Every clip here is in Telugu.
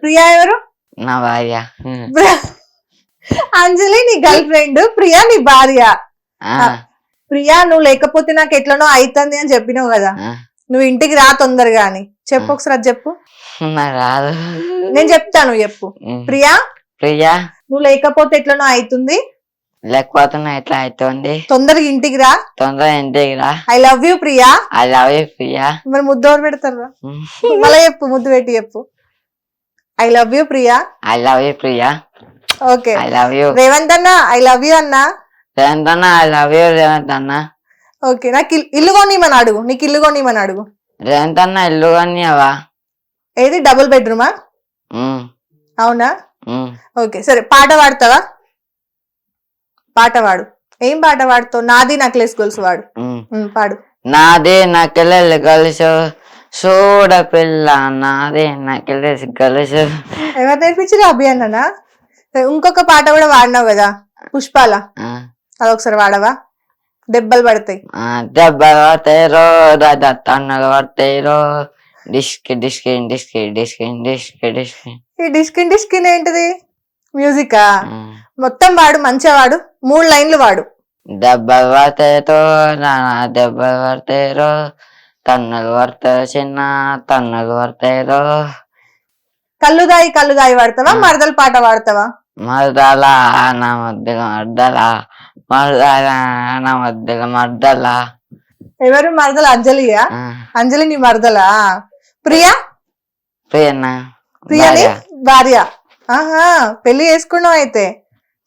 ప్రియా ఎవరు? నా భార్య. అంజలి నీ గర్ల్ ఫ్రెండ్, ప్రియా నీ భార్య. ప్రియా నువ్వు లేకపోతే నాకు ఎట్లనో అవుతుంది అని చెప్పినావు కదా, నువ్వు ఇంటికి రా తొందరగా అని చెప్పు. ఒకసారి అది చెప్పు. రాదు, నేను చెప్తాను, చెప్పు. ప్రియా ప్రియా నువ్వు లేకపోతే ఎట్లనో అవుతుంది, లేకపోతే ఎట్లా అవుతుంది, తొందరగా ఇంటికి రా, తొందరగా ఇంటికి రా. I love you Priya. I love you Priya. మరి ముద్దు ఎవరు పెడతారు? మళ్ళీ చెప్పు, ముద్దు పెట్టి చెప్పు. I love you Priya. I love you Priya. Okay. I love you Revanth అన్న. ఐ లవ్ యూ అన్న. రేవంత్ అన్న. ఐ లవ్ యూ రేవంత్ అన్న. ఓకే. నాకు ఇల్లు కొనిమని అడుగు, నీకు ఇల్లు కొనిమని అడుగు. రేవంత్ అన్న ఇల్లు కొనివా? ఏది, డబుల్ బెడ్రూమా? అవునా? ఓకే సరే, పాట పాడతావా? పాట పాడు. ఏం పాట పాడుతావు? నాది నక్లెస్ గొలుసు వాడు. పాడు. నాదే నక్లెస్ గొలుసు చూడ పిల్ల, నాదే నక్లెస్ గొలుసు. ఎవరు నేర్పించారు? అభియన్ననా? ఇంకొక పాట కూడా వాడినావు కదా, పుష్పాల, అదొకసారి వాడవా? దెబ్బలు పడతాయి. దెబ్బలు పడతాయి రో, తన్నులు పడతాయి రో, డిస్కి డిస్కి డిస్కి డిస్కి డిస్కి డిస్కి. ఈ డిస్కిన్ డిస్కిన్ ఏంటిది? మ్యూజికా? మొత్తం వాడు, మంచిగా వాడు, 3 లైన్లు వాడు. దెబ్బలు పడతాయితో నానా, దెబ్బలు పడతాయిరో, తన్నులు పడతాయి చిన్న, తన్నులు పడతాయిరో. కళ్ళు దాయి వాడతావా? మరదల పాట వాడతావా? మరదల నా మధ్యగా మర్దల, మరదల నా మధ్యగా మర్దల. ఎవరు మరదల? అంజలియా? అంజలి నీ మరదలా? ప్రియా? ప్రియనా ప్రియని భార్య. ఆహా, పెళ్లి చేసుకున్నావు అయితే.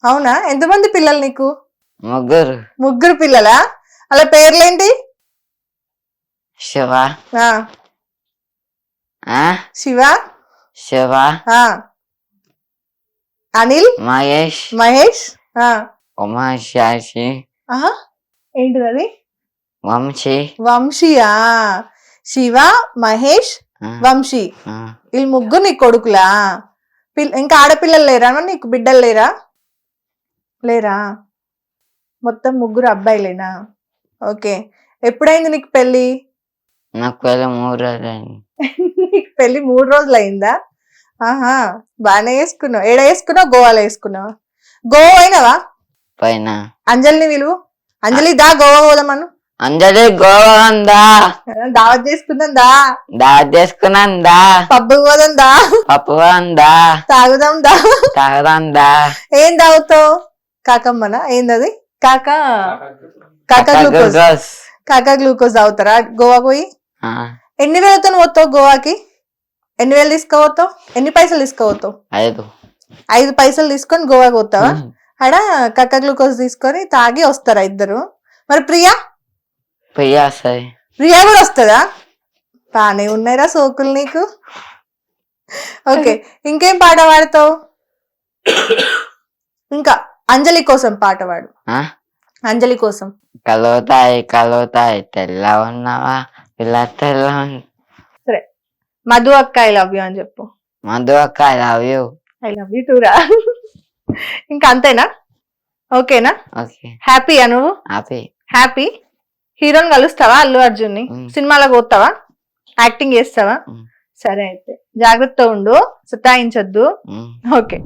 అవునా? ఎంతమంది పిల్లలు నీకు? ముగ్గురు పిల్లలా? అలా పేర్లేంటి? శివ, శివ, శివ, అనిల్, మహేష్, ఉమాశాసి, ఏంటిది అది? వంశీయా? శివ, మహేష్, వంశీ, వీళ్ళు ముగ్గురు నీ కొడుకులా? ఇంకా ఆడపిల్లలు లేరా? నీకు బిడ్డలు లేరా? మొత్తం ముగ్గురు అబ్బాయిలేనా? ఓకే. ఎప్పుడైంది నీకు పెళ్లి? నాకు పెళ్లి 3 రోజులు అయింది. నీకు పెళ్లి 3 రోజులు అయిందా? ఆహా, బాగానే వేసుకున్నావు. ఏడ వేసుకున్నావు? గోవాలో వేసుకున్నావా? గోవా అయినవా? పైన. అంజలిని విలువ. అంజలి దా గోవా పోదామను. అంజలి గోవా ఉందా? దావత్ చేసుకుందాం దా. దావత్ చేసుకున్నాం దా. పబ్బు పోదాం దా. పప్పు దా. తాగుదాం దా. తాగుదాం దా. ఏం తాగుతావు? కాకమ్మనా? ఏందది? కాకా గ్లూకోజ్ తాగుతారా గోవా పోయి? ఎన్ని వేలతో పోతావు గోవాకి? ఎన్ని వేలు తీసుకోపోతావు? ఎన్ని పైసలు తీసుకోపోతావు? 5 పైసలు తీసుకొని గోవాకి పోతావా? ఆడ కక్క గ్లూకోజ్ తీసుకొని తాగి వస్తారా ఇద్దరు? మరి ప్రియా కూడా వస్తుందా? బానే ఉన్నాయిరా సోకులు నీకు. ఓకే, ఇంకేం పాట పాడతావు? ఇంకా అంజలి కోసం పాట పాడు. అంజలి కోసం. కలుతాయి తెల్ల ఉన్నావా ఇలా తెల్ల. సరే, మధు అక్క ఐ లవ్ యూ అని చెప్పు. మధు అక్క I love you. I love you టూరా. ఇంకా అంతేనా? ఓకేనా? హ్యాపీయా నువ్వు? హ్యాపీ. హీరోని కలుస్తావా? అల్లు అర్జున్ ని సినిమాలకు పోతావా? యాక్టింగ్ చేస్తావా? సరే అయితే జాగ్రత్త ఉండు, సతాయించొద్దు. ఓకే.